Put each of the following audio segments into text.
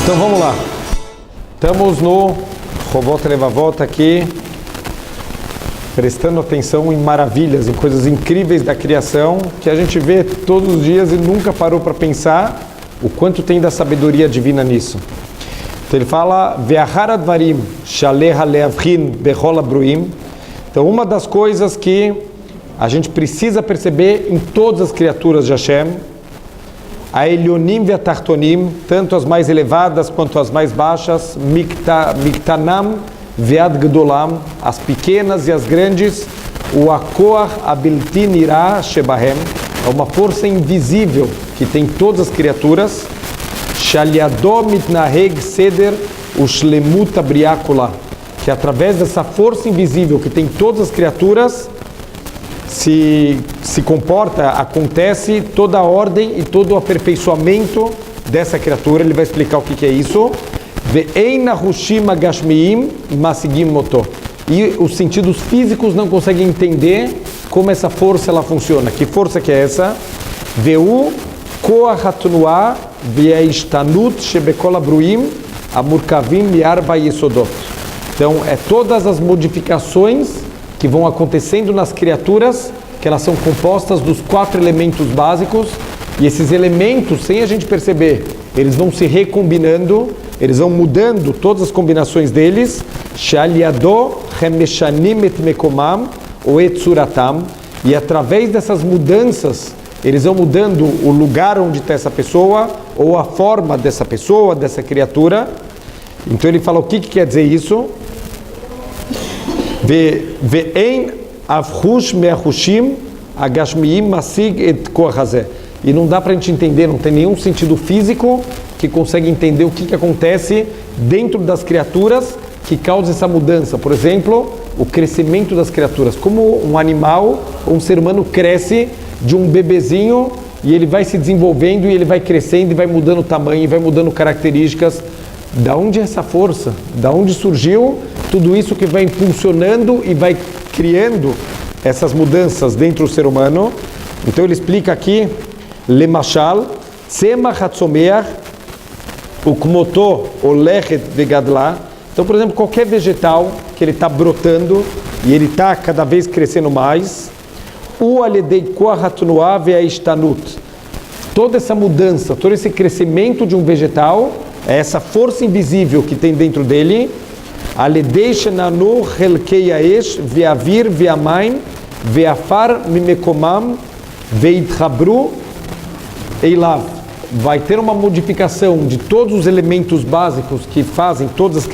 Então vamos lá. Estamos no Hovot Levavot aqui, prestando atenção em maravilhas, em coisas incríveis da criação, que a gente vê todos os dias e nunca parou para pensar o quanto tem da sabedoria divina nisso. Então ele fala, Ve'achar advarim shaleha leavchin bechol habruim. Então uma das coisas que a gente precisa perceber em todas as criaturas de Hashem, a Elionim e a Tartonim, tanto as mais elevadas quanto as mais baixas, Miktanam ve'ad Gdolam, as pequenas e as grandes, o Akoach abilti nira shebahem, é uma força invisível que tem todas as criaturas, Shaliado mitnaheg seder ushlemut abriakula, que através dessa força invisível que tem todas as criaturas, se comporta, acontece toda a ordem e todo o aperfeiçoamento dessa criatura. Ele vai explicar o que é isso. E os sentidos físicos não conseguem entender como essa força ela funciona. Que força que é essa? Então, é todas as modificações que vão acontecendo nas criaturas, que elas são compostas dos 4 elementos básicos, e esses elementos, sem a gente perceber, eles vão se recombinando, eles vão mudando todas as combinações deles, e através dessas mudanças, eles vão mudando o lugar onde está essa pessoa, ou a forma dessa pessoa, dessa criatura. Então ele fala o que quer dizer isso? E não dá para a gente entender, não tem nenhum sentido físico que consegue entender o que acontece dentro das criaturas que causa essa mudança. Por exemplo, o crescimento das criaturas. Como um animal ou um ser humano cresce de um bebezinho e ele vai se desenvolvendo e ele vai crescendo e vai mudando o tamanho, e vai mudando características. Da onde é essa força? Da onde surgiu tudo isso que vai impulsionando e vai criando essas mudanças dentro do ser humano? Então ele explica aqui, Lemashal, Tzemach hatzomeach, ukmoto olechet vegadla. Então, por exemplo, qualquer vegetal que ele está brotando e ele está cada vez crescendo mais, o aledei koach hatnuah ve'ishtanut. Toda essa mudança, todo esse crescimento de um vegetal, é essa força invisível que tem dentro dele, aledei shenanu chelkei haesh ve'avir ve'amayim ve'afar mimekomam ve'itchabru eilav. Vai ter uma modificação de todos os elementos básicos que fazem todas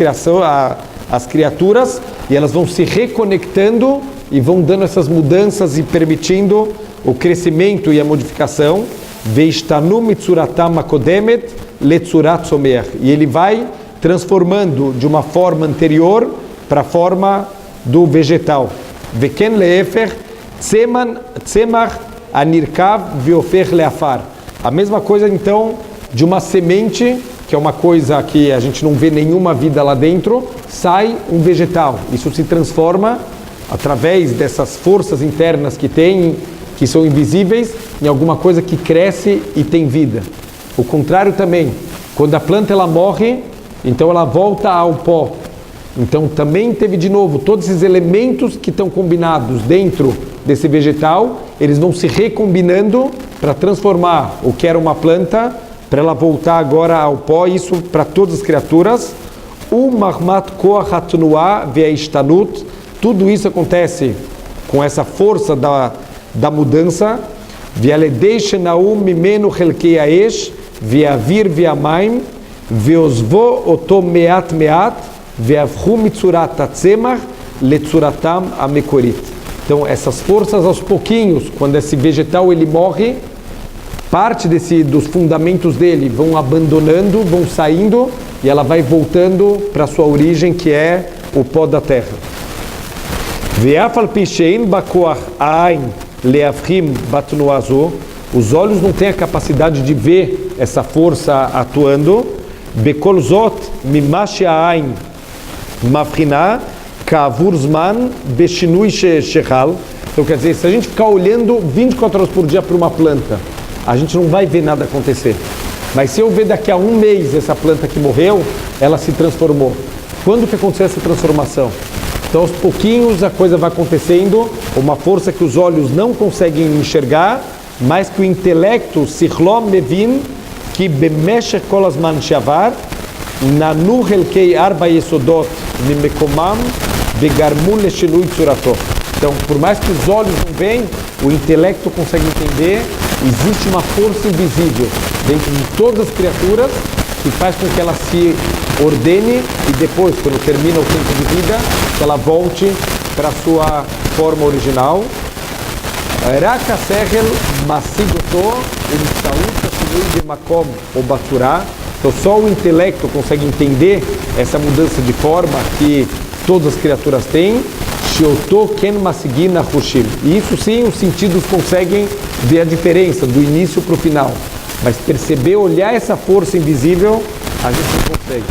as criaturas, e elas vão se reconectando e vão dando essas mudanças e permitindo o crescimento e a modificação. Ve'ishtanu mitzuratam akodemet letzurat somer. E ele vai transformando de uma forma anterior para a forma do vegetal. Veken leefer tzemach anirkav veofer leafar. A mesma coisa então de uma semente, que é uma coisa que a gente não vê nenhuma vida lá dentro, sai um vegetal. Isso se transforma através dessas forças internas que tem, que são invisíveis, em alguma coisa que cresce e tem vida. O contrário também, quando a planta ela morre, então ela volta ao pó. Então também teve de novo todos esses elementos que estão combinados dentro desse vegetal, eles vão se recombinando para transformar o que era uma planta, para ela voltar agora ao pó, isso para todas as criaturas. O mahmat koach hatnuah ve'ishtanut, tudo isso acontece com essa força da mudança. Ve'aledei shenaum mimenu chelkei haesh ve'avir ve'amayim ve'ozvo oto meat meat ve'avchu mitzurat hatzemach letzuratam amekorit. Então essas forças aos pouquinhos, quando esse vegetal ele morre, parte dos fundamentos dele vão abandonando, vão saindo, e ela vai voltando para sua origem, que é o pó da terra. Ve'afal pi she'ein bakoach ha'ain leavchim batnuah zo. Os olhos não têm a capacidade de ver essa força atuando. Bekol zot mima she'ha'ain mavchina ka'avur zman beshinui shechal. Então quer dizer, se a gente ficar olhando 24 horas por dia para uma planta, a gente não vai ver nada acontecer. Mas se eu ver daqui a um mês essa planta que morreu, ela se transformou. Quando que aconteceu essa transformação? Então, aos pouquinhos, a coisa vai acontecendo, uma força que os olhos não conseguem enxergar, mas que o intelecto, Sichlom Mevin, que Bemeshech Kol Hazman Shavar, Nanu Helkei Arba Yesodot Mimekomam, Begarmu Leshinui Tzurato. Então, por mais que os olhos não veem, o intelecto consegue entender, existe uma força invisível dentro de todas as criaturas que faz com que ela se ordene e depois, quando termina o tempo de vida, que ela volte para a sua forma original. Raka Sehel Masigoto Umitsaut Shinui Bemakom Obatzurá. Então só o intelecto consegue entender essa mudança de forma que todas as criaturas têm. Shioto Ken Masigina Hushim. E isso sim, os sentidos conseguem ver a diferença do início para o final. Mas perceber, olhar essa força invisível, a gente não consegue.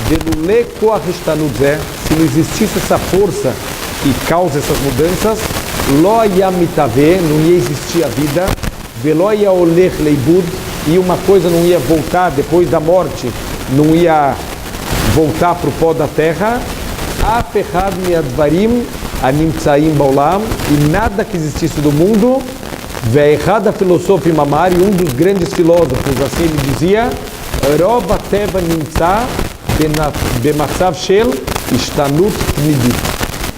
Delule Koahishtanu-Zeh, se não existisse essa força que causa essas mudanças, Lo Yamitave, não ia existir a vida, Velo Yaolech Leibud, e uma coisa não ia voltar depois da morte, não ia voltar para o pó da terra, Afechad Miadvarim Animtsaim Baulam, e nada que existisse do mundo, Ve'echad Filosofim Mamari, um dos grandes filósofos, assim ele dizia, Roba Teva Nimtsa Bematzav Shel Ishtanut Tmidit.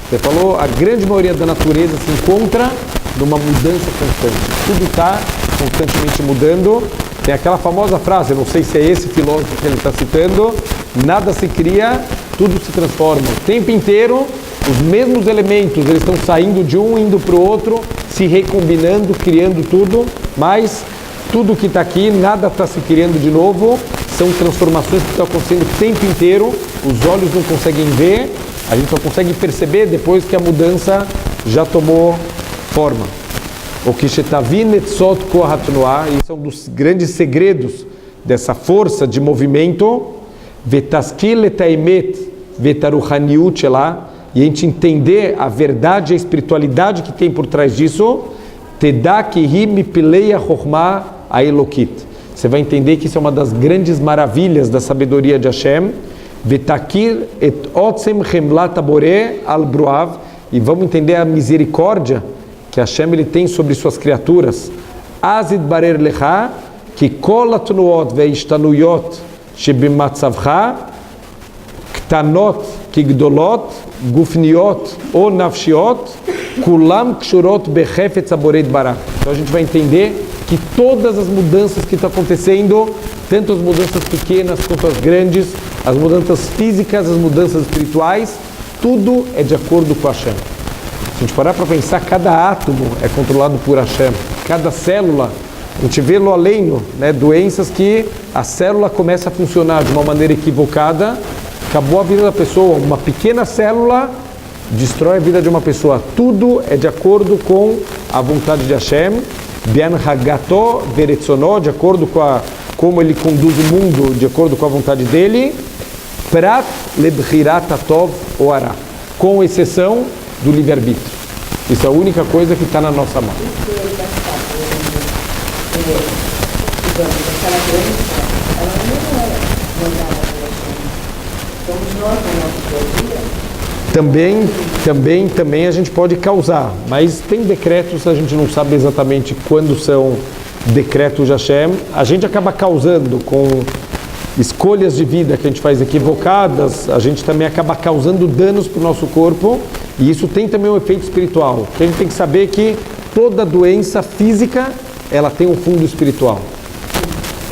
Você falou, a grande maioria da natureza se encontra numa mudança constante. Tudo está constantemente mudando. Tem aquela famosa frase, eu não sei se é esse filósofo que ele está citando, nada se cria, tudo se transforma. O tempo inteiro, os mesmos elementos, eles estão saindo de um, indo para o outro, se recombinando, criando tudo, mas tudo que está aqui, nada está se criando de novo, são transformações que estão acontecendo o tempo inteiro, os olhos não conseguem ver, a gente só consegue perceber depois que a mudança já tomou forma. O que Shetavin Etzot Kohatnoah, isso é um dos grandes segredos dessa força de movimento, Vetaskil Etaimet Vetaruchaniut lá, e a gente entender a verdade e a espiritualidade que tem por trás disso, Tedakihi Mipileia Chochma Aelokit. Você vai entender que isso é uma das grandes maravilhas da sabedoria de Hashem. Vetakir et otzem chemlat abore al bruav. E vamos entender a misericórdia que Hashem ele tem sobre suas criaturas. Azid barer lecha ki kol atnuot veishtanuyot shebimatzavcha ktanot kigdolot gufniot ou nafshiot kulam kshurot bechefetz aboret barach. Então a gente vai entender que todas as mudanças que estão acontecendo, tanto as mudanças pequenas quanto as grandes, as mudanças físicas, as mudanças espirituais, tudo é de acordo com Hashem. Se a gente parar para pensar, cada átomo é controlado por Hashem. Cada célula, a gente vê lo além, né, doenças que a célula começa a funcionar de uma maneira equivocada, acabou a vida da pessoa. Uma pequena célula destrói a vida de uma pessoa. Tudo é de acordo com a vontade de Hashem. Bian Hagato Veretzono, de acordo com como ele conduz o mundo, de acordo com a vontade dele. Prat lebchirat atov ou ará, com exceção do livre-arbítrio. Isso é a única coisa que está na nossa mão. Também a gente pode causar, mas tem decretos, a gente não sabe exatamente quando são decretos de Hashem. A gente acaba causando com escolhas de vida que a gente faz equivocadas, a gente também acaba causando danos para o nosso corpo, e isso tem também um efeito espiritual. A gente tem que saber que toda doença física, ela tem um fundo espiritual.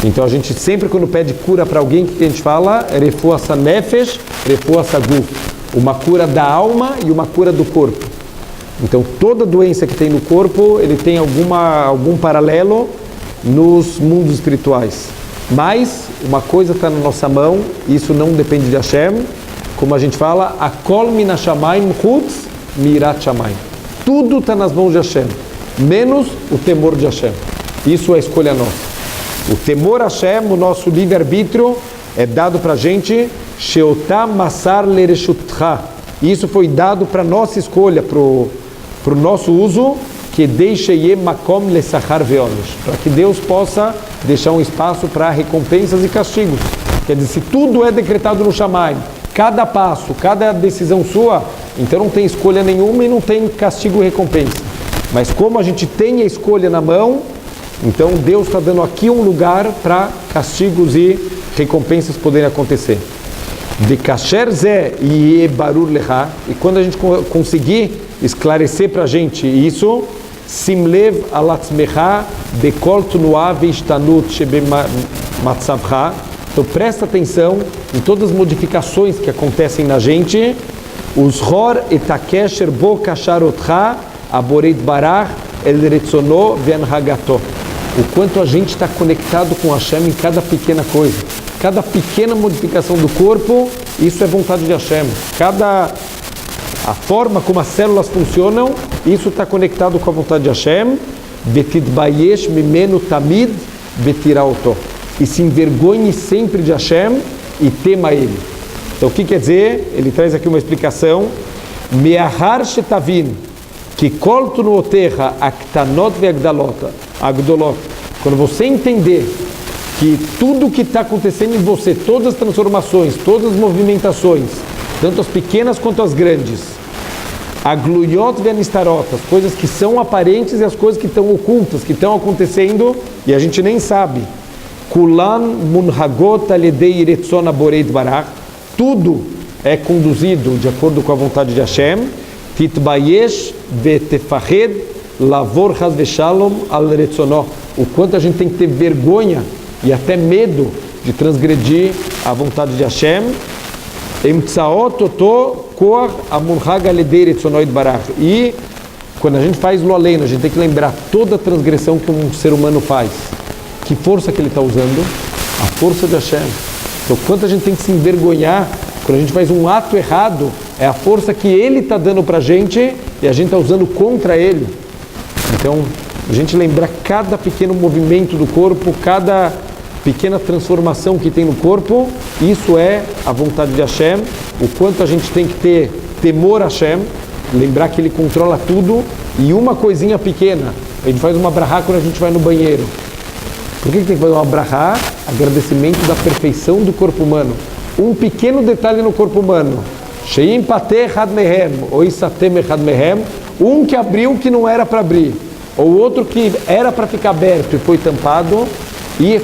Então a gente sempre, quando pede cura para alguém, o que a gente fala? Refuah sanefesh, refuah saguf. Uma cura da alma e uma cura do corpo. Então toda doença que tem no corpo, ele tem algum paralelo nos mundos espirituais. Mas uma coisa está na nossa mão, isso não depende de Hashem, como a gente fala, Akol min hashamayim chutz mirat shamayim. Tudo está nas mãos de Hashem, menos o temor de Hashem. Isso é a escolha nossa. O temor a Hashem, o nosso livre-arbítrio, é dado para a gente, Sheotah masar lereshutcha. Isso foi dado para nossa escolha, para o nosso uso, que deixe makom lesachar veonesh, para que Deus possa deixar um espaço para recompensas e castigos. Quer dizer, se tudo é decretado no Shamayim, cada passo, cada decisão sua, então não tem escolha nenhuma e não tem castigo e recompensa. Mas como a gente tem a escolha na mão, então Deus está dando aqui um lugar para castigos e recompensas poderem acontecer. De kasher zeh e barur lecha, e quando a gente conseguir esclarecer para a gente isso, simlev alatzmecha bekol tnuah veishtanut shebematzavcha. Então presta atenção em todas as modificações que acontecem na gente. Os hor etakesher bo kasharotcha aboreit barach el retzono ve'anhagato. O quanto a gente está conectado com Hashem em cada pequena coisa. Cada pequena modificação do corpo, isso é vontade de Hashem. A forma como as células funcionam, isso está conectado com a vontade de Hashem. Betidbayesh mimenu tamid betiraoto. E se envergonhe sempre de Hashem e tema Ele. Então o que quer dizer? Ele traz aqui uma explicação. Me'ahar shetavin ki kol tunuotecha aktanot ve'agdolot. Quando você entender que tudo que está acontecendo em você, todas as transformações, todas as movimentações, tanto as pequenas quanto as grandes, agluyot ve'anistarot, as coisas que são aparentes e as coisas que estão ocultas, que estão acontecendo e a gente nem sabe. Kulan munhagot aledei retzon aboreit barach, tudo é conduzido de acordo com a vontade de Hashem. Titbayesh ve'tefahed lavor chas ve'shalom al retzono. O quanto a gente tem que ter vergonha e até medo de transgredir a vontade de Hashem. E quando a gente faz lo aleno, a gente tem que lembrar toda a transgressão que um ser humano faz. Que força que ele está usando? A força de Hashem. Então, quanto a gente tem que se envergonhar quando a gente faz um ato errado, é a força que ele está dando para a gente e a gente está usando contra ele. Então, a gente lembrar cada pequeno movimento do corpo, cada pequena transformação que tem no corpo, isso é a vontade de Hashem. O quanto a gente tem que ter temor a Hashem, lembrar que Ele controla tudo. E uma coisinha pequena, a gente faz uma brahá quando a gente vai no banheiro. Por que tem que fazer uma brahá? Agradecimento da perfeição do corpo humano. Um pequeno detalhe no corpo humano. Sheim pateh had mehem, ou isatem had mehem, um que abriu que não era para abrir, ou outro que era para ficar aberto e foi tampado, e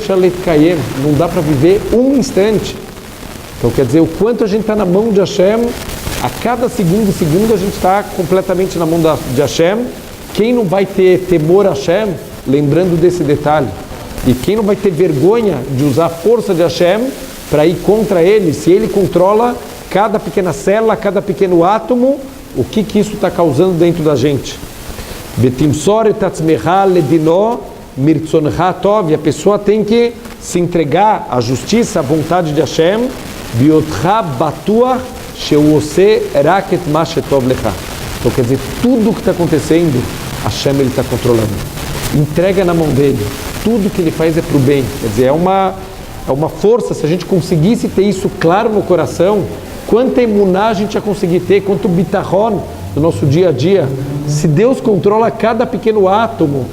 não dá para viver um instante. Então quer dizer, o quanto a gente está na mão de Hashem, a cada segundo a gente está completamente na mão de Hashem. Quem não vai ter temor a Hashem, lembrando desse detalhe? E quem não vai ter vergonha de usar a força de Hashem para ir contra Ele, se Ele controla cada pequena célula, cada pequeno átomo, o que isso está causando dentro da gente? Betimsor etatzmecha ledino mirtzoncha tov, e a pessoa tem que se entregar à justiça, à vontade de Hashem, biotcha batuach sheuose raket ma shetov lecha. Então quer dizer, tudo que está acontecendo, Hashem Ele está controlando. Entrega na mão dele. Tudo que ele faz é para o bem. Quer dizer, é uma força. Se a gente conseguisse ter isso claro no coração, quanta emuná a gente ia conseguir ter, quanto bitachon no nosso dia a dia. Se Deus controla cada pequeno átomo,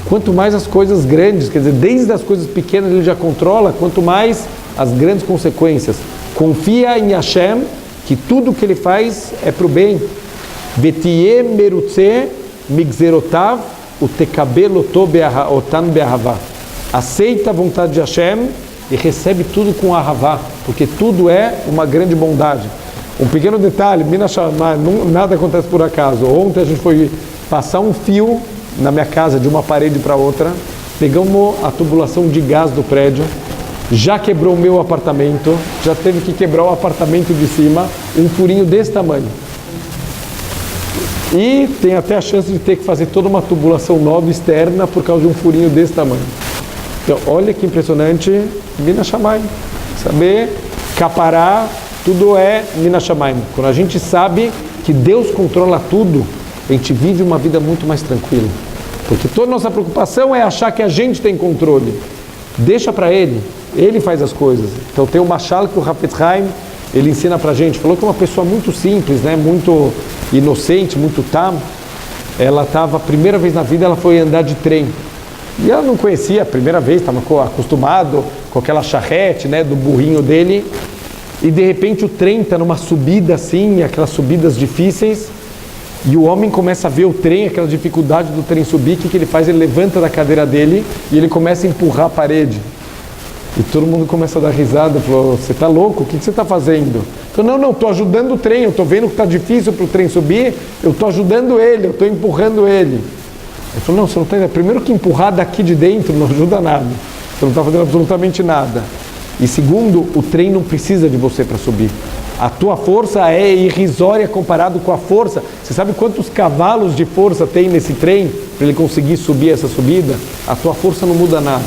quanto mais as coisas grandes, quer dizer, desde as coisas pequenas Ele já controla, quanto mais as grandes consequências. Confia em Hashem, que tudo que Ele faz é para o bem. Betie merutze migzerotav utekabel otan be'ahavá. Aceita a vontade de Hashem e recebe tudo com ahavá, porque tudo é uma grande bondade. Um pequeno detalhe, nada acontece por acaso. Ontem a gente foi passar um fio na minha casa de uma parede para outra, pegamos a tubulação de gás do prédio, já quebrou o meu apartamento, já teve que quebrar o apartamento de cima, um furinho desse tamanho. E tem até a chance de ter que fazer toda uma tubulação nova externa por causa de um furinho desse tamanho. Então, olha que impressionante, Mina Shamayim. Saber caparar, tudo é Mina Shamayim. Quando a gente sabe que Deus controla tudo, a gente vive uma vida muito mais tranquila. Porque toda nossa preocupação é achar que a gente tem controle. Deixa para Ele, Ele faz as coisas. Então tem o Mashal que o Hafetz Haim, ele ensina pra gente, falou que é uma pessoa muito simples, né, muito inocente, muito tam. Ela estava, a primeira vez na vida, ela foi andar de trem. E ela não conhecia a primeira vez, estava acostumado com aquela charrete, né, do burrinho dele. E de repente o trem está numa subida assim, aquelas subidas difíceis. E o homem começa a ver o trem, aquela dificuldade do trem subir. O que ele faz? Ele levanta da cadeira dele e ele começa a empurrar a parede. E todo mundo começa a dar risada. Falou, você está louco? O que você está fazendo? Ele falou, não, estou ajudando o trem. Eu estou vendo que está difícil para o trem subir. Eu estou ajudando ele, eu estou empurrando ele. Ele falou, não, você não está... Primeiro que empurrar daqui de dentro não ajuda nada. Você não está fazendo absolutamente nada. E segundo, o trem não precisa de você para subir. A tua força é irrisória comparado com a força. Você sabe quantos cavalos de força tem nesse trem para ele conseguir subir essa subida? A tua força não muda nada.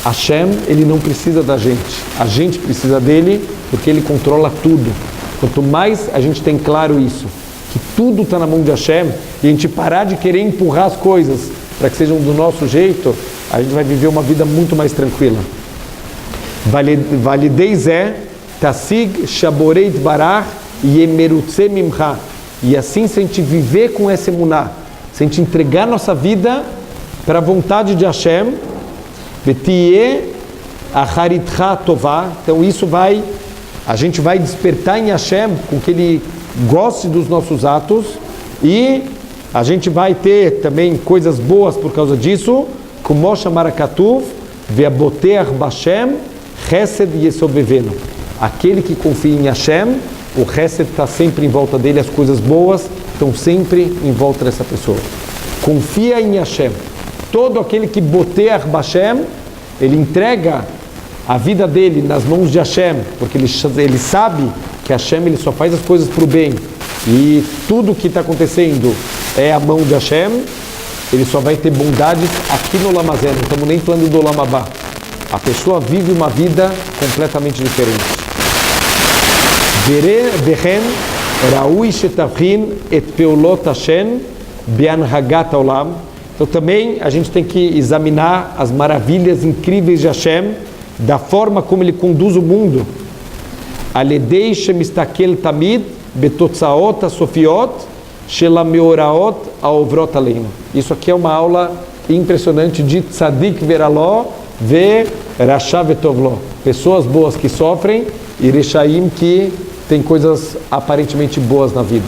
Hashem, ele não precisa da gente. A gente precisa dele porque ele controla tudo. Quanto mais a gente tem claro isso, que tudo está na mão de Hashem, e a gente parar de querer empurrar as coisas para que sejam do nosso jeito, a gente vai viver uma vida muito mais tranquila. Validez é Tassig Shaboreit Barach Yemerutze Mimcha. E assim, se a gente viver com essa emuná, se a gente entregar nossa vida para a vontade de Hashem, Betie Acharitcha Tová, então isso vai, a gente vai despertar em Hashem com que ele goste dos nossos atos e a gente vai ter também coisas boas por causa disso, como Moshe Katuv, Ve'aboteach Bashem, Chesed Yesobeveno. Aquele que confia em Hashem, o Chesed está sempre em volta dele, as coisas boas estão sempre em volta dessa pessoa. Confia em Hashem. Todo aquele que Boteach Bashem, ele entrega a vida dele nas mãos de Hashem, porque ele sabe que Hashem ele só faz as coisas para o bem, e tudo que está acontecendo é a mão de Hashem, ele só vai ter bondades aqui no Lamazé, não estamos nem falando do Lamabá. A pessoa vive uma vida completamente diferente. Vehen raui shetavhin et peulot Hashem beanhagat haolam. Então também a gente tem que examinar as maravilhas incríveis de Hashem, da forma como ele conduz o mundo. Aledei shemistakel tamid betotzaot asofiot shelameoraot aovrot aleinu. Isso aqui é uma aula impressionante de tzadik veraló ve rasha vetovló. Pessoas boas que sofrem e rechaim que tem coisas aparentemente boas na vida.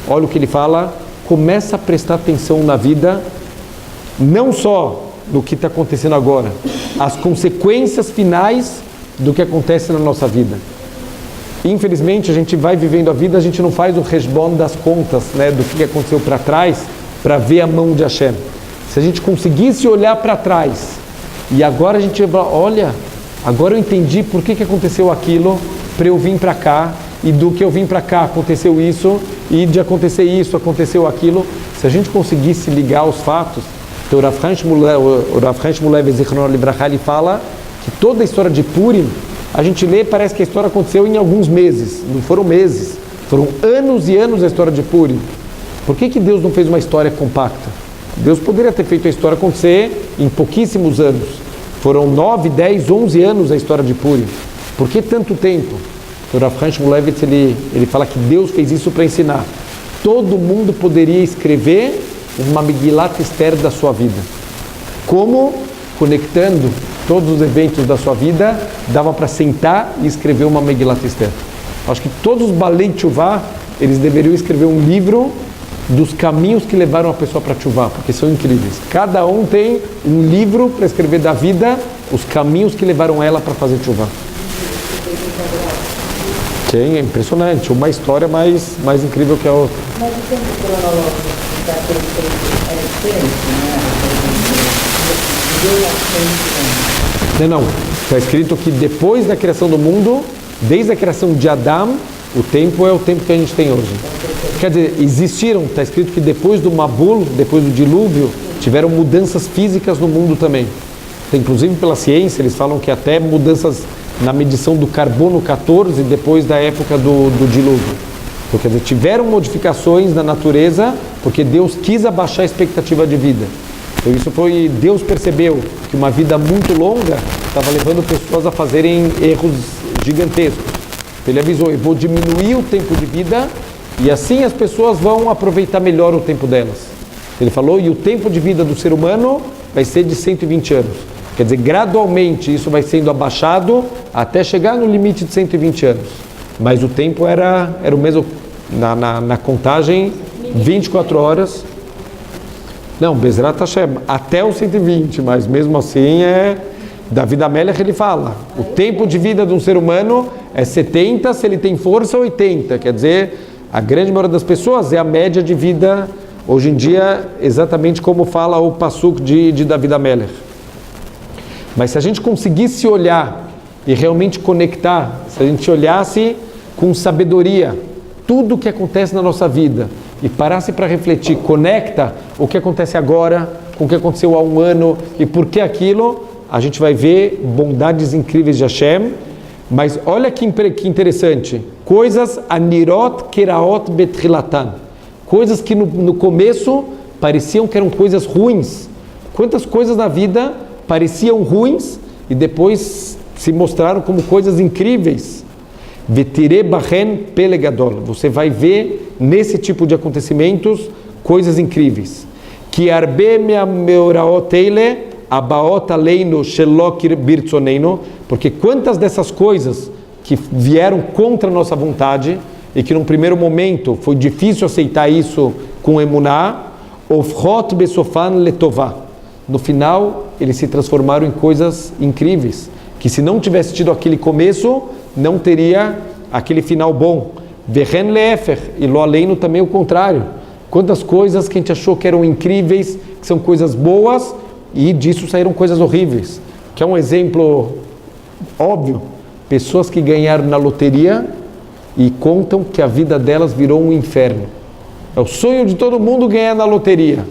Olha o que ele fala, começa a prestar atenção na vida, não só no que está acontecendo agora, as consequências finais do que acontece na nossa vida. Infelizmente, a gente vai vivendo a vida, a gente não faz o resbon das contas, né, do que aconteceu para trás, para ver a mão de Hashem. Se a gente conseguisse olhar para trás, e agora a gente vai falar, olha, agora eu entendi por que aconteceu aquilo, para eu vir para cá, e do que eu vim para cá aconteceu isso, e de acontecer isso, aconteceu aquilo. Se a gente conseguisse ligar os fatos, então o Rav Chaim Shmulev Zichrono Libraha, ele fala que toda a história de Purim, a gente lê, parece que a história aconteceu em alguns meses, não foram meses, foram anos e anos a história de Purim. Por que Deus não fez uma história compacta? Deus poderia ter feito a história acontecer em pouquíssimos anos. Foram 9, 10, 11 anos a história de Purim. Por que tanto tempo? O Rav Chaim Shmulev, ele fala que Deus fez isso para ensinar. Todo mundo poderia escrever uma Megilat Esther da sua vida. Como? Conectando todos os eventos da sua vida, dava para sentar e escrever uma Megilat Esther. Acho que todos os Balei Tshuvah, eles deveriam escrever um livro dos caminhos que levaram a pessoa para Tshuvah, porque são incríveis. Cada um tem um livro para escrever da vida, os caminhos que levaram ela para fazer Tshuvah. Que é impressionante, uma história mais incrível que a outra. Mas o tempo cronológico daquele trecho é diferente, né? Não. Está escrito que depois da criação do mundo, desde a criação de Adão, o tempo é o tempo que a gente tem hoje. Quer dizer, existiram, está escrito que depois do Mabul, depois do dilúvio, tiveram mudanças físicas no mundo também. Inclusive pela ciência, eles falam que até mudanças na medição do carbono 14 depois da época do dilúvio. Porque tiveram modificações na natureza porque Deus quis abaixar a expectativa de vida. Então isso foi, Deus percebeu que uma vida muito longa estava levando pessoas a fazerem erros gigantescos. Então ele avisou, eu vou diminuir o tempo de vida e assim as pessoas vão aproveitar melhor o tempo delas. Ele falou, e o tempo de vida do ser humano vai ser de 120 anos. Quer dizer, gradualmente isso vai sendo abaixado até chegar no limite de 120 anos. Mas o tempo era o mesmo, na contagem, 24 horas. Não, Bezrat Hashem, até os 120, mas mesmo assim David Amelech ele fala, o tempo de vida de um ser humano é 70, se ele tem força, 80. Quer dizer, a grande maioria das pessoas é a média de vida, hoje em dia, exatamente como fala o Pasuk de David Amelech. Mas se a gente conseguisse olhar e realmente conectar, se a gente olhasse com sabedoria tudo o que acontece na nossa vida e parasse para refletir, conecta o que acontece agora com o que aconteceu há um ano e por que aquilo, a gente vai ver bondades incríveis de Hashem. Mas olha que interessante, coisas anirot keraot betrilatan, coisas que no começo pareciam que eram coisas ruins. Quantas coisas na vida pareciam ruins e depois se mostraram como coisas incríveis. Vetire bachen pelegadol. Você vai ver nesse tipo de acontecimentos coisas incríveis. Que arbe meoraot eile abaot aleinu shelok birtzoneinu. Porque quantas dessas coisas que vieram contra a nossa vontade e que num primeiro momento foi difícil aceitar isso com emuná, ofrot besofan letová. No final, eles se transformaram em coisas incríveis, que se não tivesse tido aquele começo, não teria aquele final bom. Vehen lefer, e lo aleinu também o contrário. Quantas coisas que a gente achou que eram incríveis, que são coisas boas, e disso saíram coisas horríveis. Que é um exemplo óbvio, pessoas que ganharam na loteria e contam que a vida delas virou um inferno. É o sonho de todo mundo ganhar na loteria.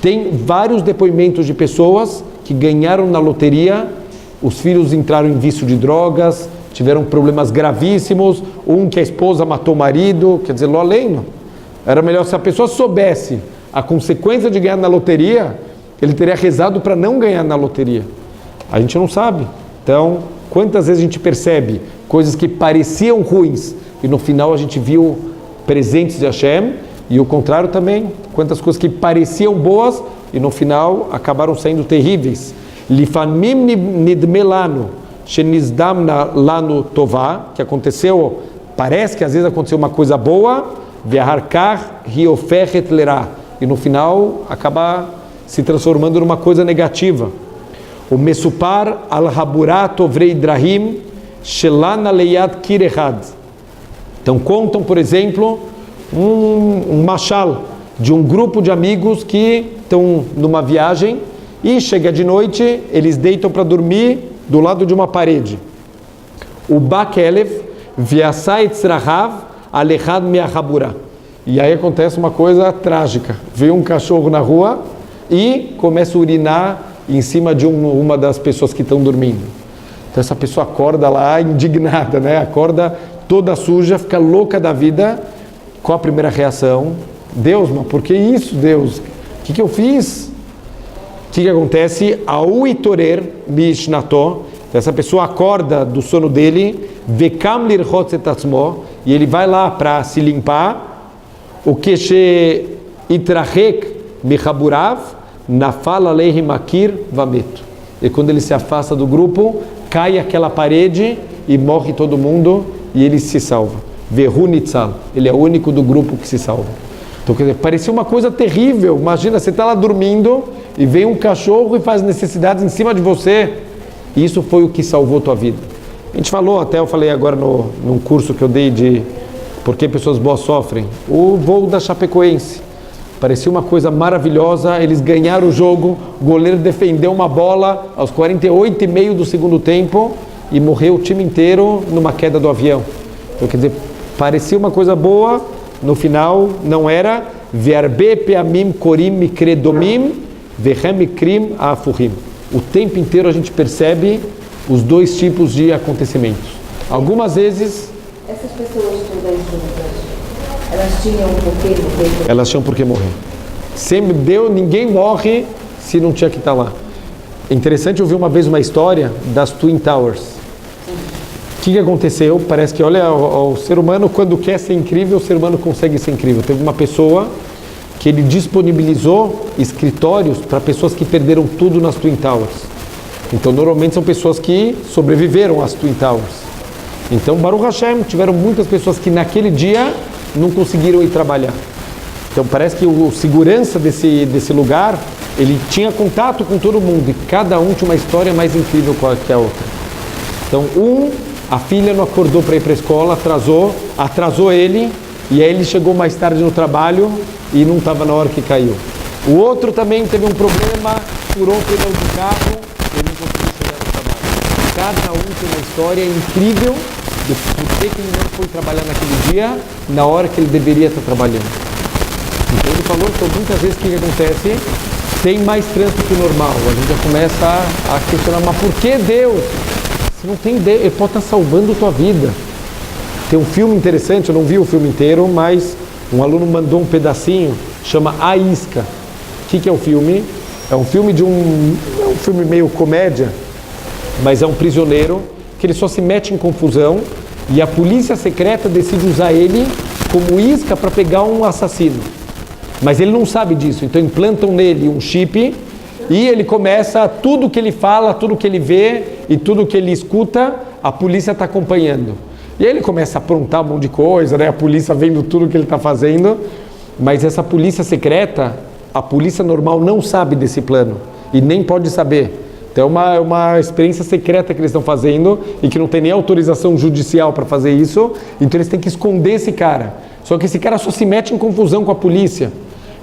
Tem vários depoimentos de pessoas que ganharam na loteria, os filhos entraram em vício de drogas, tiveram problemas gravíssimos, que a esposa matou o marido, quer dizer, lo além. Era melhor se a pessoa soubesse a consequência de ganhar na loteria, ele teria rezado para não ganhar na loteria. A gente não sabe. Então, quantas vezes a gente percebe coisas que pareciam ruins e no final a gente viu presentes de Hashem, e o contrário também, quantas coisas que pareciam boas e no final acabaram sendo terríveis. Lifamim nidmelanu shenizdam lanu tová, que aconteceu, parece que às vezes aconteceu uma coisa boa, veharkar riofechet lerá, e no final acaba se transformando numa coisa negativa. O mesupar al-haburat ovrei drahim shelana leyad kirehad. Então contam, por exemplo, um machal de um grupo de amigos que estão numa viagem e chega de noite, eles deitam para dormir do lado de uma parede. O bakelev viasai tzrahav alechad me'ahabura. E aí acontece uma coisa trágica. Vem um cachorro na rua e começa a urinar em cima de uma das pessoas que estão dormindo. Então essa pessoa acorda lá indignada, né? Acorda toda suja, fica louca da vida. Qual a primeira reação? Deus, mas por que isso, Deus? O que eu fiz? O que acontece? Au itorer mishnató. Essa pessoa acorda do sono dele, vekam lirchot etatzmo, e ele vai lá para se limpar. O que itrachek mechaburav nafal aleihi makir vameto. E quando ele se afasta do grupo, cai aquela parede e morre todo mundo e ele se salva. Vehu nitzal, ele é o único do grupo que se salva. Então, quer dizer, parecia uma coisa terrível. Imagina, você está lá dormindo e vem um cachorro e faz necessidades em cima de você. E isso foi o que salvou tua vida. A gente falou, até eu falei agora num curso que eu dei de por que pessoas boas sofrem. O voo da Chapecoense. Parecia uma coisa maravilhosa, eles ganharam o jogo, o goleiro defendeu uma bola aos 48,5 do segundo tempo e morreu o time inteiro numa queda do avião. Então, quer dizer, parecia uma coisa boa, no final não era. Verbe peamim korim mikredomim vehem mikrim afurim. O tempo inteiro a gente percebe os dois tipos de acontecimentos. Algumas vezes... Essas pessoas todas juntas, elas tinham por que morrer? Elas tinham por que morrer. Sempre ninguém morre se não tinha que estar lá. É interessante, eu vi uma vez uma história das Twin Towers. O que aconteceu? Parece que, olha, o ser humano, quando quer ser incrível, o ser humano consegue ser incrível. Teve uma pessoa que que ele disponibilizou escritórios para pessoas que perderam tudo nas Twin Towers. Então, normalmente são pessoas que sobreviveram às Twin Towers. Então, Baruch Hashem, tiveram muitas pessoas que naquele dia não conseguiram ir trabalhar. Então, parece que o segurança desse lugar, ele tinha contato com todo mundo e cada um tinha uma história mais incrível que a outra. Então, a filha não acordou para ir para a escola, atrasou ele, e aí ele chegou mais tarde no trabalho e não estava na hora que caiu. O outro também teve um problema, furou o pneu do carro, ele não conseguiu chegar no trabalho. Cada um tem uma história incrível do porquê que ele não foi trabalhar naquele dia, na hora que ele deveria estar trabalhando. Então ele falou, então muitas vezes o que acontece? Tem mais trânsito que o normal. A gente já começa a questionar, mas por que Deus? Se não tem Deus, ele pode estar salvando a tua vida. Tem um filme interessante, eu não vi o filme inteiro, mas um aluno mandou um pedacinho, chama A Isca. O que é o filme? É um filme é um filme meio comédia, mas é um prisioneiro que ele só se mete em confusão e a polícia secreta decide usar ele como isca para pegar um assassino. Mas ele não sabe disso, então implantam nele um chip e ele começa, tudo que ele fala, tudo que ele vê e tudo que ele escuta, a polícia está acompanhando. E aí ele começa a aprontar um monte de coisa, né? A polícia vendo tudo que ele está fazendo, mas essa polícia secreta, a polícia normal não sabe desse plano e nem pode saber. Então é uma experiência secreta que eles estão fazendo e que não tem nem autorização judicial para fazer isso, então eles têm que esconder esse cara. Só que esse cara só se mete em confusão com a polícia.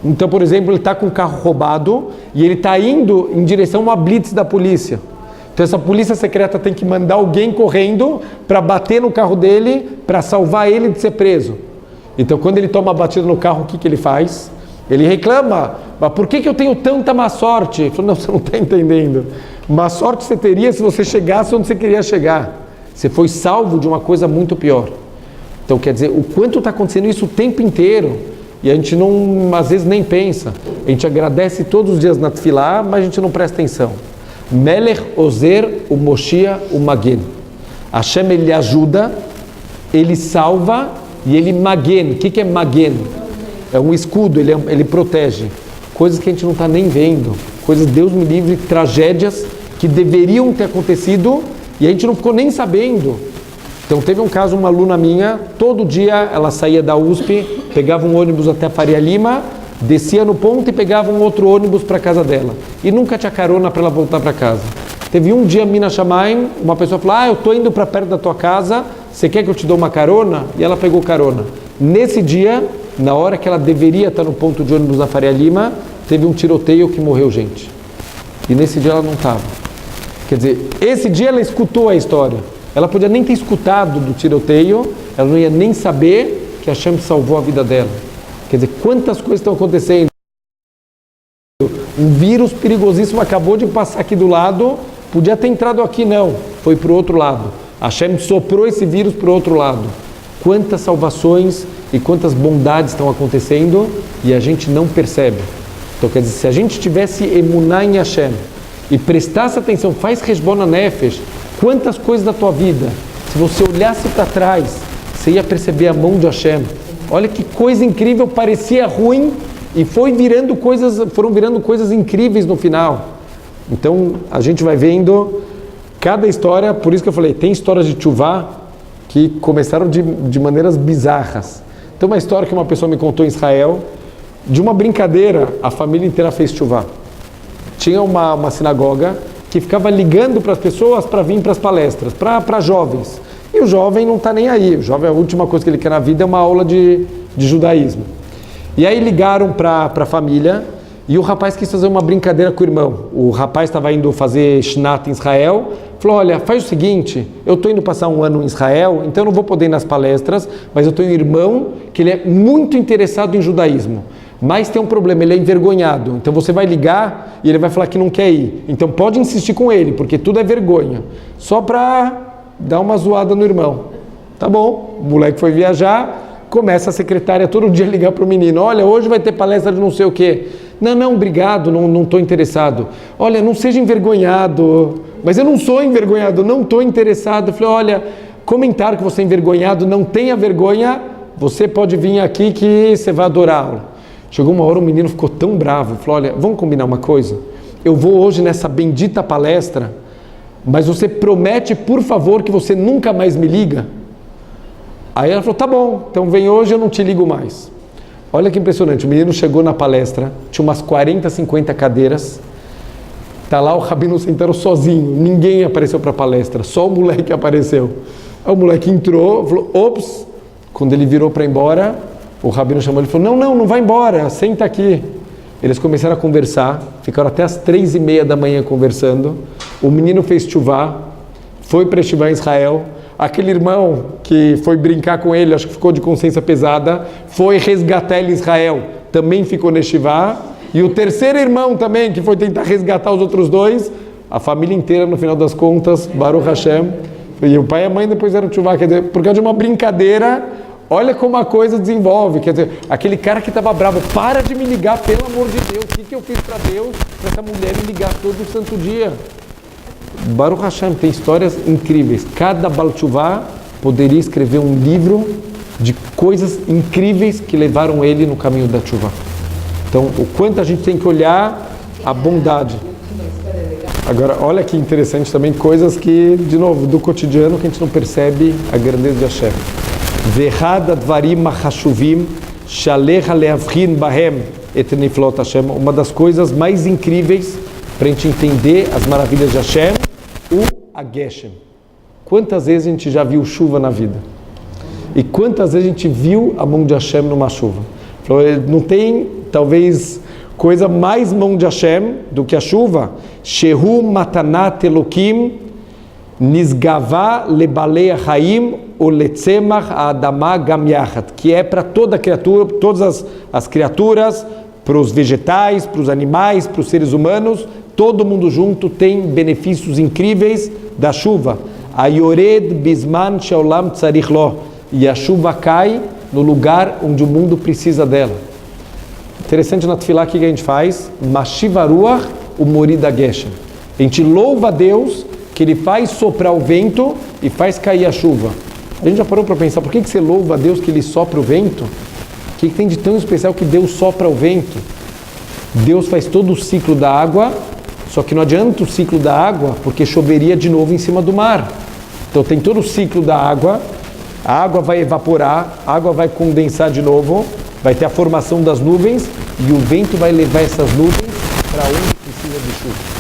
Então, por exemplo, ele está com um carro roubado e ele está indo em direção a uma blitz da polícia. Então essa polícia secreta tem que mandar alguém correndo para bater no carro dele, para salvar ele de ser preso. Então quando ele toma a batida no carro, o que ele faz? Ele reclama, mas por que eu tenho tanta má sorte? Ele falou, não, você não está entendendo. Má sorte você teria se você chegasse onde você queria chegar. Você foi salvo de uma coisa muito pior. Então quer dizer, o quanto está acontecendo isso o tempo inteiro. E a gente não, às vezes nem pensa. A gente agradece todos os dias na tefilá, mas a gente não presta atenção. Melech Ozer, o Moshiach, o Magen. Hashem, ele ajuda, ele salva e ele Magen. O que é Magen? É um escudo, ele protege. Coisas que a gente não está nem vendo. Coisas, Deus me livre, tragédias que deveriam ter acontecido e a gente não ficou nem sabendo. Então teve um caso, uma aluna minha, todo dia ela saía da USP, pegava um ônibus até a Faria Lima, descia no ponto e pegava um outro ônibus para a casa dela. E nunca tinha carona para ela voltar para casa. Teve um dia, Mina Shamayim, uma pessoa falou, eu estou indo para perto da tua casa, você quer que eu te dê uma carona? E ela pegou carona. Nesse dia, na hora que ela deveria estar no ponto de ônibus da Faria Lima, teve um tiroteio que morreu gente. E nesse dia ela não estava. Quer dizer, esse dia ela escutou a história. Ela podia nem ter escutado do tiroteio, ela não ia nem saber que Hashem salvou a vida dela. Quer dizer, quantas coisas estão acontecendo. Um vírus perigosíssimo acabou de passar aqui do lado, podia ter entrado aqui, não, foi para o outro lado. Hashem soprou esse vírus para o outro lado. Quantas salvações e quantas bondades estão acontecendo e a gente não percebe. Então quer dizer, se a gente tivesse emuná em Hashem e prestasse atenção, faz Heshbon Nefesh, quantas coisas da tua vida, se você olhasse para trás, você ia perceber a mão de Hashem. Olha que coisa incrível, parecia ruim e foram virando coisas incríveis no final. Então a gente vai vendo cada história, por isso que eu falei, tem histórias de Tchuvá que começaram de maneiras bizarras. Tem uma história que uma pessoa me contou em Israel, de uma brincadeira, a família inteira fez Tchuvá. Tinha uma sinagoga que ficava ligando para as pessoas para vir para as palestras, para jovens. E o jovem não está nem aí. O jovem, a última coisa que ele quer na vida é uma aula de judaísmo. E aí ligaram para a família e o rapaz quis fazer uma brincadeira com o irmão. O rapaz estava indo fazer Shnat em Israel. Falou, olha, faz o seguinte, eu estou indo passar um ano em Israel, então eu não vou poder ir nas palestras, mas eu tenho um irmão que ele é muito interessado em judaísmo. Mas tem um problema, ele é envergonhado. Então você vai ligar e ele vai falar que não quer ir. Então pode insistir com ele, porque tudo é vergonha. Só para dar uma zoada no irmão. Tá bom, o moleque foi viajar, começa a secretária todo dia a ligar para o menino. Olha, hoje vai ter palestra de não sei o quê. Não, obrigado, não estou interessado. Olha, não seja envergonhado. Mas eu não sou envergonhado, não estou interessado. Eu falei, olha, comentar que você é envergonhado, não tenha vergonha, você pode vir aqui que você vai adorar a aula. Chegou uma hora, o menino ficou tão bravo, falou, olha, vamos combinar uma coisa? Eu vou hoje nessa bendita palestra, mas você promete, por favor, que você nunca mais me liga? Aí ela falou, tá bom, então vem hoje, eu não te ligo mais. Olha que impressionante, o menino chegou na palestra, tinha umas 40, 50 cadeiras, tá lá o rabino sentado sozinho, ninguém apareceu para a palestra, só o moleque apareceu. Aí o moleque entrou, falou, ops, quando ele virou para ir embora, o rabino chamou ele e falou, não vai embora, senta aqui. Eles começaram a conversar, ficaram até as 3:30 da manhã conversando, o menino fez tchuvá, foi para estivar em Israel, aquele irmão que foi brincar com ele, acho que ficou de consciência pesada, foi resgatar ele em Israel, também ficou nestivá, e o terceiro irmão também, que foi tentar resgatar os outros dois, a família inteira, no final das contas, Baruch Hashem, e o pai e a mãe depois eram tchuvá, quer dizer, por causa de uma brincadeira, olha como a coisa desenvolve, quer dizer, aquele cara que estava bravo, para de me ligar, pelo amor de Deus, o que eu fiz para Deus, para essa mulher me ligar todo santo dia? Baruch Hashem tem histórias incríveis. Cada Baal Teshuvah poderia escrever um livro de coisas incríveis que levaram ele no caminho da Teshuvah. Então, o quanto a gente tem que olhar a bondade. Agora, olha que interessante também, coisas que, de novo, do cotidiano que a gente não percebe a grandeza de Hashem. Vehad advarim hachashuvim shalecha leavchin bahem et niflot Hashem. Uma das coisas mais incríveis para a gente entender as maravilhas de Hashem, o Ageshem. Quantas vezes a gente já viu chuva na vida? E quantas vezes a gente viu a mão de Hashem numa chuva? Não tem, talvez, coisa mais mão de Hashem do que a chuva. Shehu matanat Elokim nisgava lebalei haim o letzemach adama gam yachat, que é para toda criatura, todas as criaturas, para os vegetais, para os animais, para os seres humanos, todo mundo junto tem benefícios incríveis da chuva. Ayored bisman sheolam tzarich lo, e a chuva cai no lugar onde o mundo precisa dela. Interessante na tefilá que a gente faz, Mashiva Ruach Umorida Geshem. A gente louva a Deus que Ele faz soprar o vento e faz cair a chuva. A gente já parou para pensar, por que você louva a Deus que Ele sopra o vento? O que tem de tão especial que Deus sopra o vento? Deus faz todo o ciclo da água, só que não adianta o ciclo da água, porque choveria de novo em cima do mar. Então tem todo o ciclo da água, a água vai evaporar, a água vai condensar de novo, vai ter a formação das nuvens, e o vento vai levar essas nuvens para onde precisa de chuva.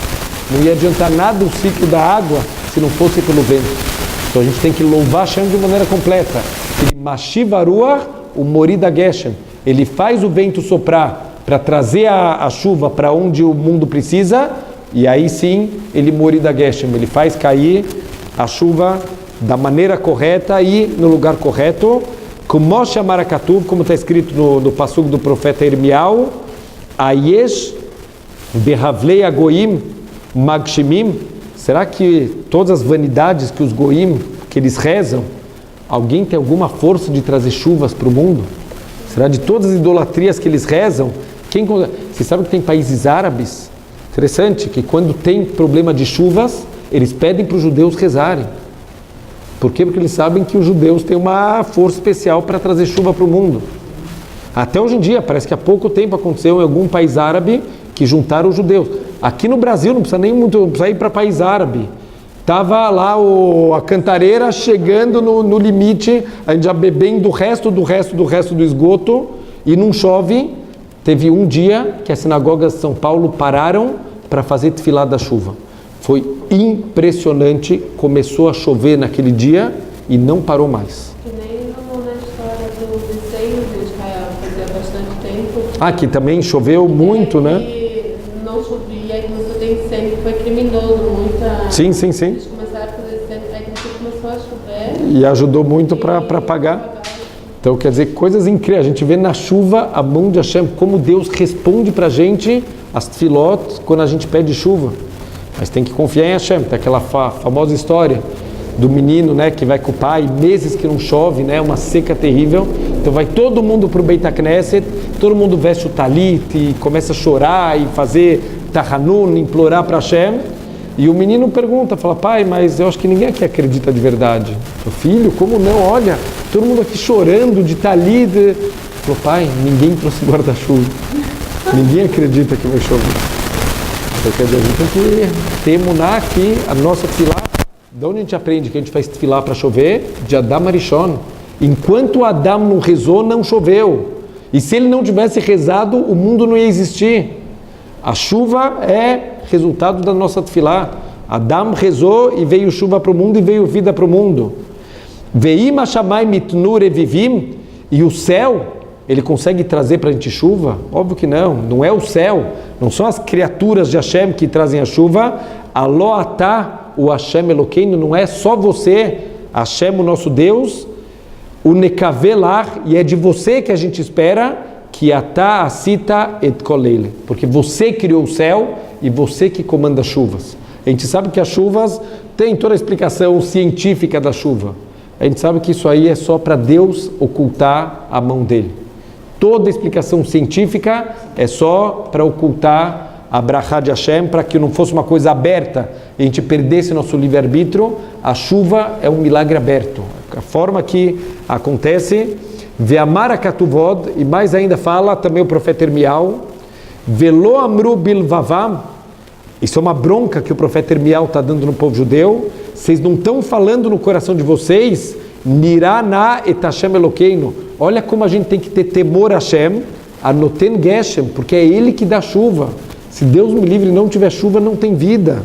Não ia adiantar nada o ciclo da água se não fosse pelo vento. Então a gente tem que louvar Hashem de maneira completa. Ele Mashiva Ruach Umorida Geshem. Ele faz o vento soprar para trazer a chuva para onde o mundo precisa, e aí sim ele Morida Geshem. Ele faz cair a chuva da maneira correta e no lugar correto. Como está escrito no passuco do profeta Irmial, Ayesh Behavlei Agoim Magshimim. Será que todas as vanidades que os Goim, que eles rezam, alguém tem alguma força de trazer chuvas para o mundo? Será de todas as idolatrias que eles rezam? Você sabe que tem países árabes? Interessante, que quando tem problema de chuvas, eles pedem para os judeus rezarem. Por quê? Porque eles sabem que os judeus têm uma força especial para trazer chuva para o mundo. Até hoje em dia, parece que há pouco tempo aconteceu em algum país árabe que juntaram os judeus. Aqui no Brasil não precisa nem muito, não precisa ir para país árabe. Estava lá a cantareira chegando no limite, a gente já bebendo do resto do esgoto, e não chove. Teve um dia que as sinagogas de São Paulo pararam para fazer tefilá da chuva. Foi impressionante, começou a chover naquele dia e não parou mais. Que nem na história do desenho de Israel, fazia bastante tempo. Que também choveu muito, né? E não chovia, e começou a ter incêndio, foi criminoso, muita... Sim. Eles começaram a fazer incêndio, aí começou a chover. E ajudou muito para apagar. Então, quer dizer, coisas incríveis. A gente vê na chuva a mão de Hashem, como Deus responde para a gente as tefilot quando a gente pede chuva. Mas tem que confiar em Hashem. Tem aquela famosa história do menino, né, que vai com o pai, meses que não chove, né, uma seca terrível. Então vai todo mundo para o Beit HaKnesset, todo mundo veste o talit e começa a chorar e fazer tahanun, implorar para Hashem. E o menino pergunta, fala, pai, mas eu acho que ninguém aqui acredita de verdade. O filho, como não? Olha, todo mundo aqui chorando de talit. Falou, pai, ninguém trouxe guarda-chuva. Ninguém acredita que vai chover. Então, quer dizer, a gente tem que ter emuná que a nossa tefilá, de onde a gente aprende que a gente faz tefilá para chover? De Adam Arishon. Enquanto Adam não rezou, não choveu. E se ele não tivesse rezado, o mundo não ia existir. A chuva é resultado da nossa tefilá. Adam rezou e veio chuva para o mundo e veio vida para o mundo. Veim Hashamai mitnur evivim, e o céu, ele consegue trazer para a gente chuva? Óbvio que não, não é o céu, não são as criaturas de Hashem que trazem a chuva. Aló atá, o Hashem Eloqueino, não é só você, Hashem, o nosso Deus, o nekavelar, e é de você que a gente espera, que atá asita et kolele, porque você criou o céu e você que comanda as chuvas. A gente sabe que as chuvas, tem toda a explicação científica da chuva. A gente sabe que isso aí é só para Deus ocultar a mão dele. Toda a explicação científica é só para ocultar a brachá de Hashem, para que não fosse uma coisa aberta e a gente perdesse nosso livre-arbítrio. A chuva é um milagre aberto. A forma que acontece, ve'amar katuvod, e mais ainda fala também o profeta Irmial, velo amru bilvavam, isso é uma bronca que o profeta Irmial está dando no povo judeu. Vocês não estão falando no coração de vocês, Nirana et Hashem Eloqueino. Olha como a gente tem que ter temor a Hashem, anoten Geshem, porque é Ele que dá chuva. Se Deus me livre e não tiver chuva, não tem vida.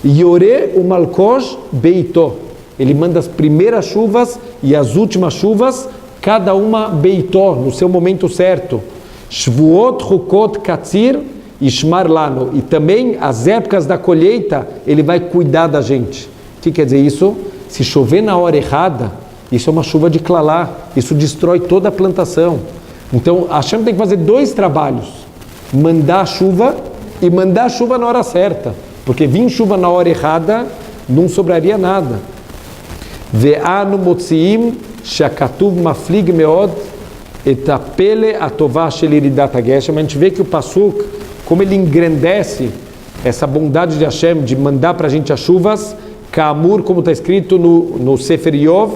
Yore o Malkosh Beito. Ele manda as primeiras chuvas e as últimas chuvas, cada uma Beito, no seu momento certo. Shvuot Hukot Katzir Ishmar Lano. E também as épocas da colheita, Ele vai cuidar da gente. O que quer dizer isso? Se chover na hora errada, isso é uma chuva de clalá, isso destrói toda a plantação. Então, a Hashem tem que fazer dois trabalhos: mandar a chuva e mandar a chuva na hora certa, porque vir chuva na hora errada, não sobraria nada. Ve'anu motziim shakatuv maflig meod et apele atová shel iridat hageshem. A gente vê que o pasuk, como ele engrandece essa bondade de Hashem de mandar para a gente as chuvas. Kamur, como está escrito no Sefer Yov,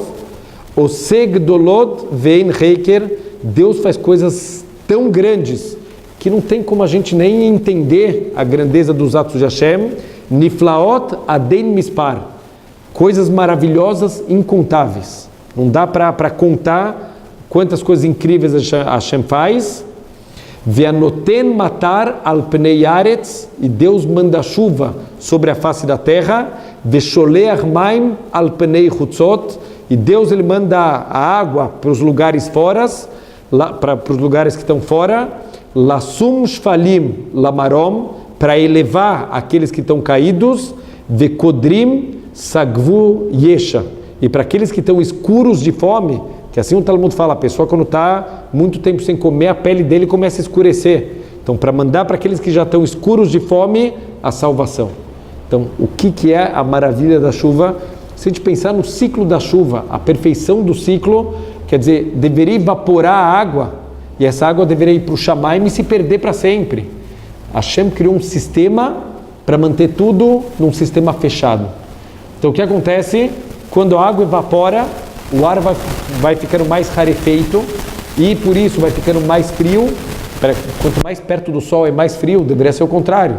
Oseg dolod vein reiker. Deus faz coisas tão grandes que não tem como a gente nem entender a grandeza dos atos de Hashem. Niflaot aden mispar, coisas maravilhosas, incontáveis. Não dá para contar quantas coisas incríveis Hashem faz. Ve'anoten matar al pnei aretz, e Deus manda chuva sobre a face da terra. Ve'sholeach maim al pnei chutzot, e Deus ele manda a água para os lugares fora, para os lugares que estão fora. Lasum shfalim lamarom, para elevar aqueles que estão caídos. Ve'kodrim sagvu yesha, e para aqueles que estão escuros de fome, que assim o Talmud fala, a pessoa quando está muito tempo sem comer, a pele dele começa a escurecer. Então, para mandar para aqueles que já estão escuros de fome, a salvação. Então, o que é a maravilha da chuva? Se a gente pensar no ciclo da chuva, a perfeição do ciclo, quer dizer, deveria evaporar a água, e essa água deveria ir para o Shamaim e se perder para sempre. Hashem criou um sistema para manter tudo num sistema fechado. Então, o que acontece? Quando a água evapora, o ar vai ficando mais rarefeito e por isso vai ficando mais frio. Quanto mais perto do sol é mais frio, deveria ser o contrário.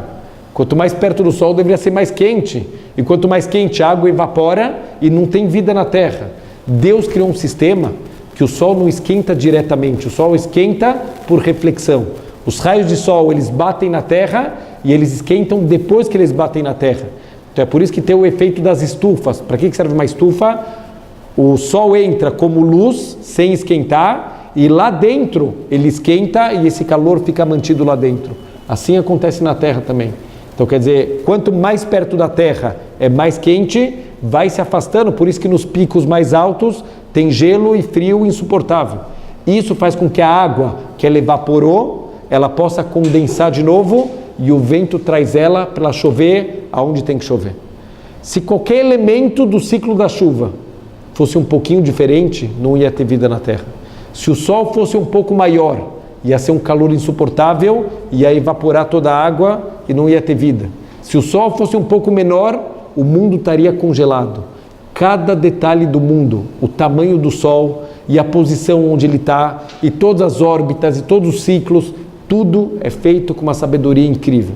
Quanto mais perto do sol deveria ser mais quente. E quanto mais quente a água evapora e não tem vida na terra. Deus criou um sistema que o sol não esquenta diretamente, o sol esquenta por reflexão. Os raios de sol eles batem na terra e eles esquentam depois que eles batem na terra. Então é por isso que tem o efeito das estufas. Para que serve uma estufa? O sol entra como luz, sem esquentar, e lá dentro ele esquenta e esse calor fica mantido lá dentro. Assim acontece na Terra também. Então quer dizer, quanto mais perto da Terra é mais quente, vai se afastando, por isso que nos picos mais altos tem gelo e frio insuportável. Isso faz com que a água que ela evaporou, ela possa condensar de novo e o vento traz ela para ela chover aonde tem que chover. Se qualquer elemento do ciclo da chuva fosse um pouquinho diferente, não ia ter vida na terra. Se o sol fosse um pouco maior, ia ser um calor insuportável, ia evaporar toda a água e não ia ter vida. Se o sol fosse um pouco menor, o mundo estaria congelado. Cada detalhe do mundo, o tamanho do sol, e a posição onde ele está, e todas as órbitas, e todos os ciclos, tudo é feito com uma sabedoria incrível.